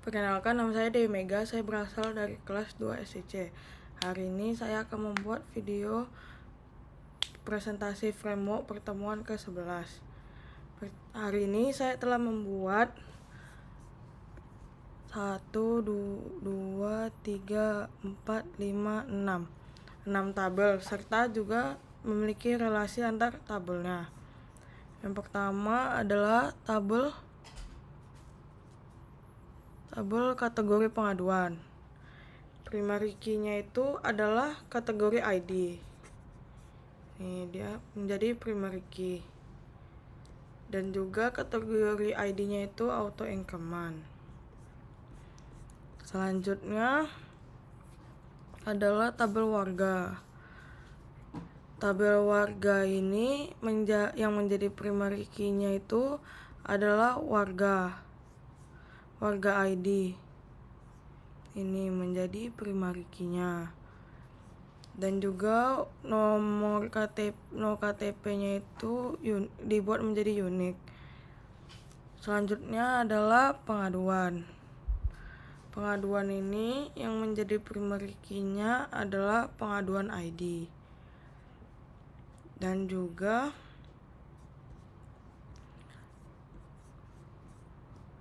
Perkenalkan, nama saya Dewi Mega, saya berasal dari kelas 2 SIC. Hari ini saya akan membuat video presentasi framework pertemuan ke-11. Hari ini saya telah membuat 1, 2, 3, 4, 5, 6 tabel, serta juga memiliki relasi antar tabelnya. Yang pertama adalah tabel kategori pengaduan. Primary key-nya itu adalah kategori ID. Ini dia menjadi primary key. Dan juga kategori ID-nya itu auto increment. Selanjutnya adalah tabel warga. Tabel warga ini yang menjadi primary key-nya itu adalah warga ID. Ini menjadi primary key-nya. Dan juga nomor KTP-nya itu dibuat menjadi unik. Selanjutnya adalah pengaduan. Pengaduan ini yang menjadi primary key-nya adalah pengaduan ID. Dan juga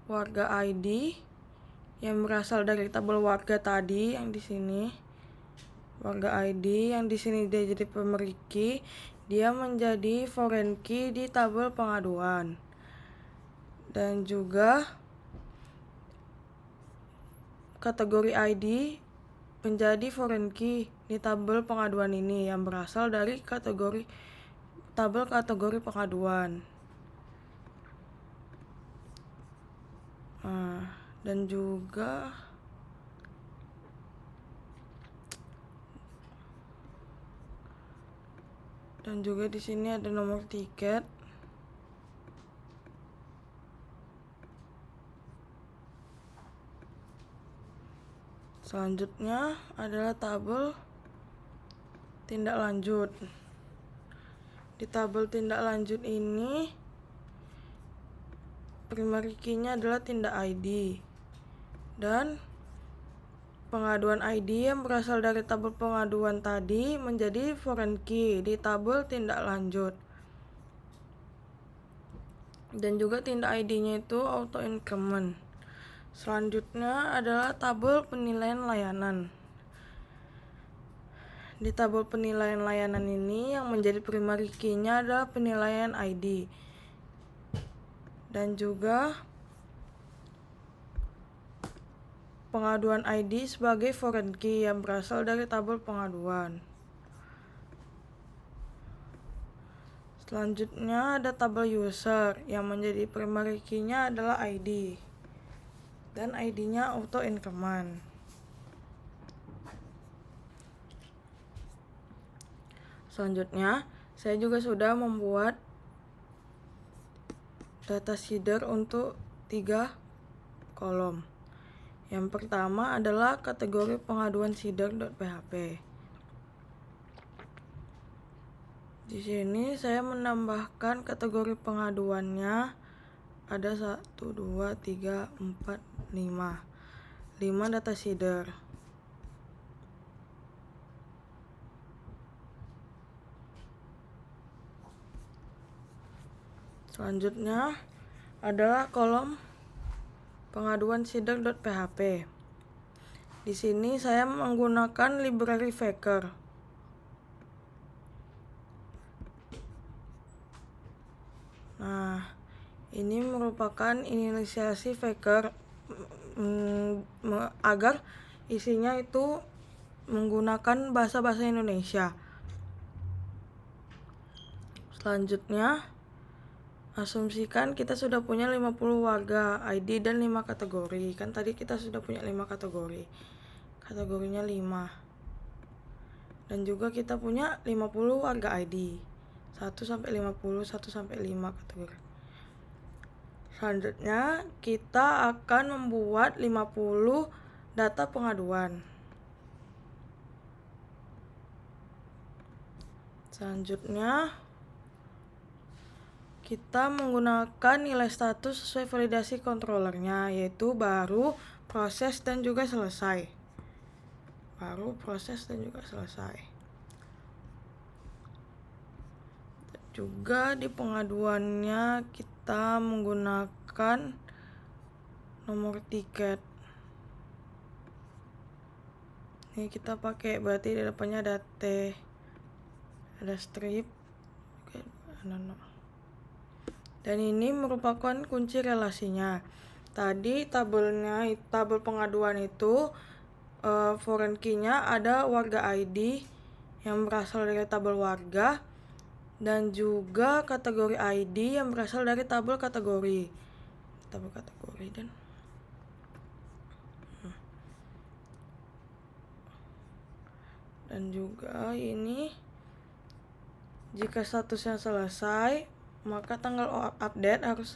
warga ID yang berasal dari tabel warga tadi yang di sini. Warga ID yang di sini dia jadi primary key, dia menjadi foreign key di tabel pengaduan. Dan juga kategori ID menjadi foreign key di tabel pengaduan ini yang berasal dari tabel kategori pengaduan. Dan juga di sini ada nomor tiket. Selanjutnya adalah tabel tindak lanjut. Di tabel tindak lanjut ini primary key-nya adalah tindak ID. Dan pengaduan ID yang berasal dari tabel pengaduan tadi menjadi foreign key di tabel tindak lanjut. Dan juga tindak ID-nya itu auto increment. Selanjutnya adalah tabel penilaian layanan. Di tabel penilaian layanan ini yang menjadi primary key-nya adalah penilaian ID. Dan juga pengaduan ID sebagai foreign key yang berasal dari tabel pengaduan. Selanjutnya ada tabel user yang menjadi primary key-nya adalah ID. Dan ID-nya auto increment. Selanjutnya, saya juga sudah membuat data seeder untuk 3 kolom. Yang pertama adalah kategori pengaduan seeder.php. Di sini saya menambahkan kategori pengaduannya ada 1, 2, 3, 4, 5 data seeder. Selanjutnya adalah kolom pengaduan seeder.php. Di sini saya menggunakan library Faker. Nah, ini merupakan inisiasi Faker agar isinya itu menggunakan bahasa-bahasa Indonesia. Selanjutnya, asumsikan kita sudah punya 50 warga ID dan 5 kategori. Kan tadi kita sudah punya 5 kategori. Kategorinya 5. Dan juga kita punya 50 warga ID. 1 sampai 50, 1 sampai 5 kategori. Selanjutnya, kita akan membuat 50 data pengaduan. Selanjutnya, kita menggunakan nilai status sesuai validasi controllernya, yaitu baru, proses dan juga selesai. Baru proses dan juga selesai. Juga di pengaduannya kita menggunakan nomor tiket. Ini kita pakai, berarti di depannya ada T, ada strip, dan ini merupakan kunci relasinya. Tadi tabel pengaduan itu foreign key-nya ada warga ID yang berasal dari tabel warga, dan juga kategori ID yang berasal dari tabel kategori. Dan juga ini jika statusnya selesai, maka tanggal update harus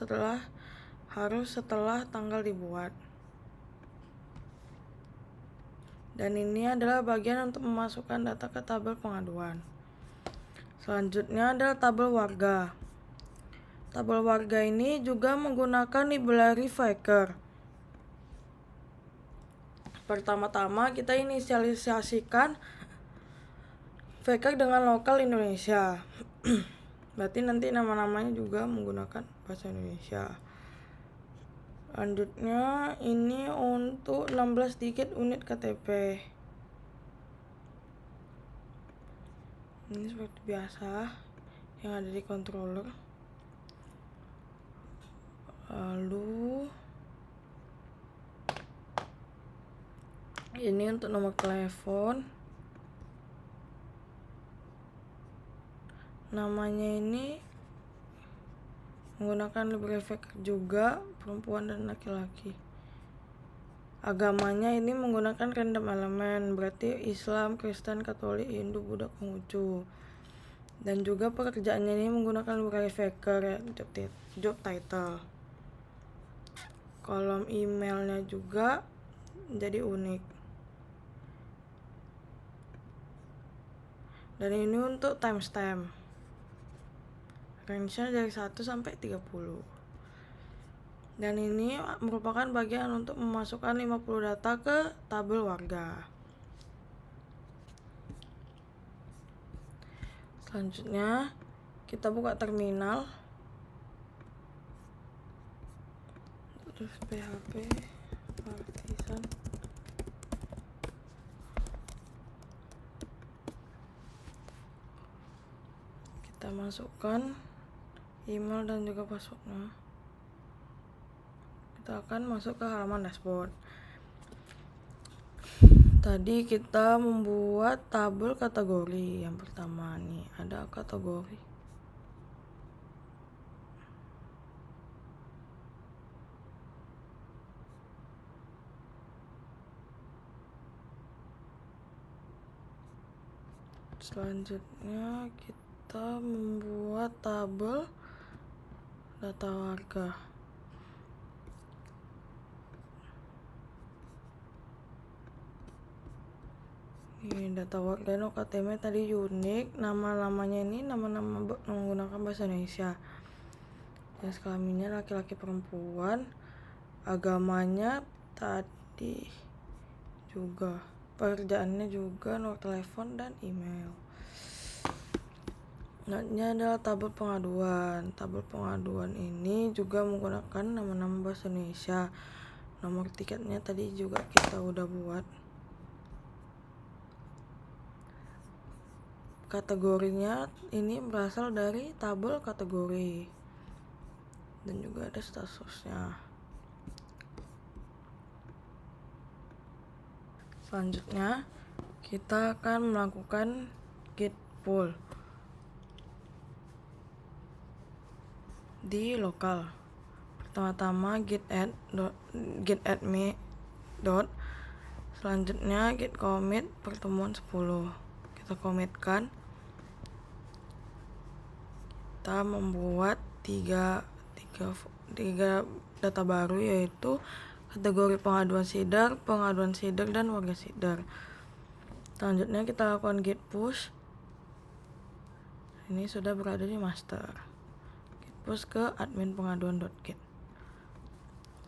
setelah tanggal dibuat. Dan ini adalah bagian untuk memasukkan data ke tabel pengaduan. Selanjutnya adalah tabel warga. Tabel warga ini juga menggunakan library Faker. Pertama-tama kita inisialisasikan Faker dengan lokal Indonesia. Berarti nanti nama-namanya juga menggunakan bahasa Indonesia. Selanjutnya ini untuk 16 digit unit KTP. Ini seperti biasa yang ada di controller. Lalu ini untuk nomor telepon. Namanya ini menggunakan library Faker juga, perempuan dan laki-laki. Agamanya ini menggunakan random elemen, berarti Islam, Kristen, Katolik, Hindu, Buddha, Konghucu. Dan juga pekerjaannya ini menggunakan library Faker, job title. Kolom emailnya juga jadi unik. Dan ini untuk timestamp. Range-nya dari 1 sampai 30. Dan ini merupakan bagian untuk memasukkan 50 data ke tabel warga. Selanjutnya kita buka terminal. Terus PHP Artisan. Kita masukkan email dan juga passwordnya. Kita akan masuk ke halaman dashboard. Tadi kita membuat tabel kategori. Yang pertama nih ada kategori. Selanjutnya kita membuat tabel data warga. Ini data warga KTM tadi unik, nama-namanya ini nama-nama menggunakan bahasa Indonesia. Jenis kelaminnya laki-laki perempuan, agamanya tadi juga, pekerjaannya juga, nomor telepon dan email. Notnya adalah tabel pengaduan. Tabel pengaduan ini juga menggunakan nama-nama bahasa Indonesia. Nomor tiketnya tadi juga kita udah buat. Kategorinya ini berasal dari tabel kategori. Dan juga ada statusnya. Selanjutnya kita akan melakukan git pull di lokal. Pertama-tama git add me dot, selanjutnya git commit pertemuan 10. Kita commitkan. Kita membuat tiga data baru, yaitu kategori pengaduan sidar, dan warga sidar. Selanjutnya kita lakukan git push. Ini sudah berada di master. Git push ke admin pengaduan.git.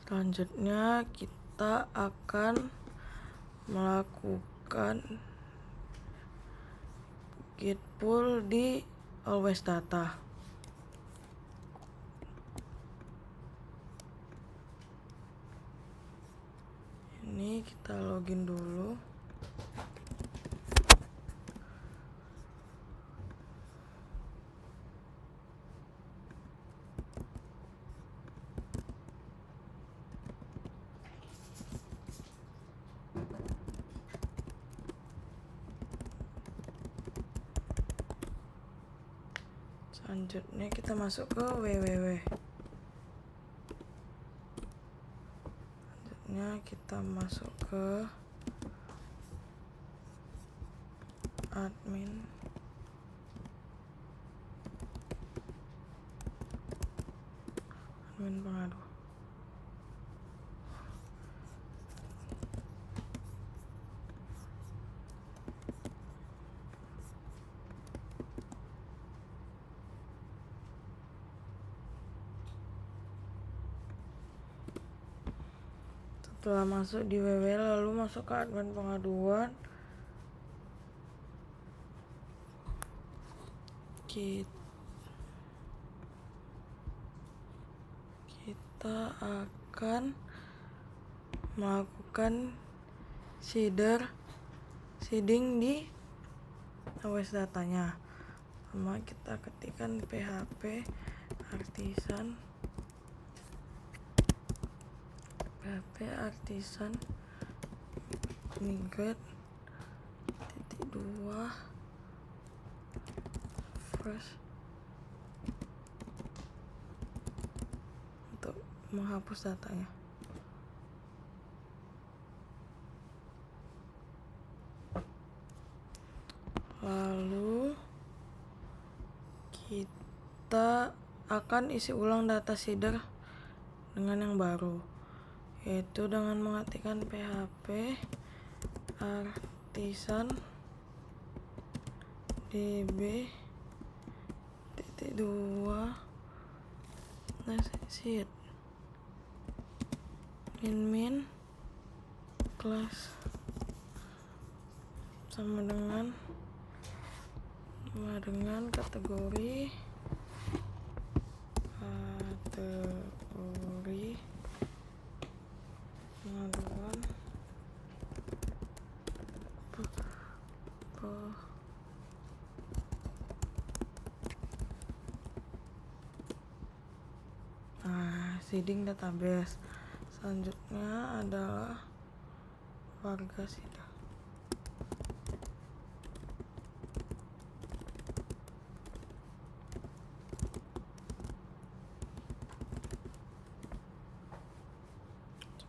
Selanjutnya kita kita akan melakukan git pull di always data. Ini kita login dulu. Selanjutnya kita masuk ke www. Selanjutnya kita masuk ke admin. Admin pengadu. Setelah masuk di www, lalu masuk ke admin pengaduan. Kita akan melakukan seeding di always datanya. Pertama kita ketikkan php artisan migrate .2 first untuk menghapus datanya. Lalu kita akan isi ulang data seeder dengan yang baru, yaitu dengan mengetikkan php artisan db .2 seed min class sama dengan kategori pengaduan seeding database. Selanjutnya adalah warga seeder.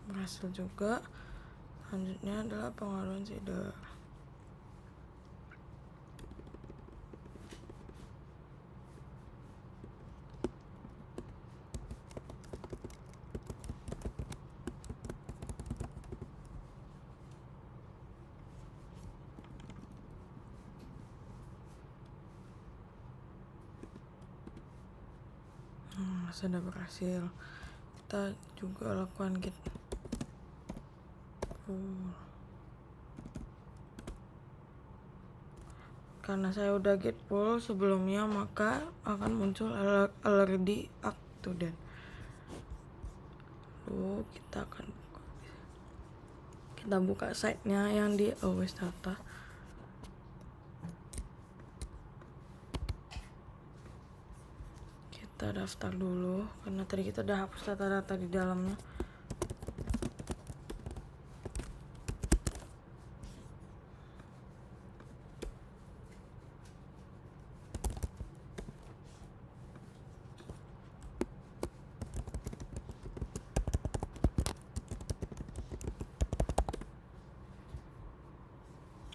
Berhasil juga. Selanjutnya adalah pengaduan seeder. Sudah berhasil. Kita juga lakukan git pull. Karena saya udah git pull sebelumnya, maka akan muncul already up to date. Lalu kita buka site-nya yang di always data. Kita daftar dulu karena tadi kita udah hapus data-data di dalamnya.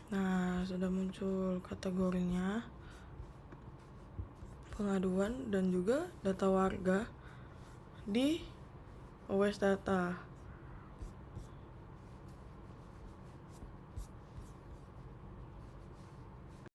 Nah, sudah muncul kategorinya, pengaduan dan juga data warga di always data.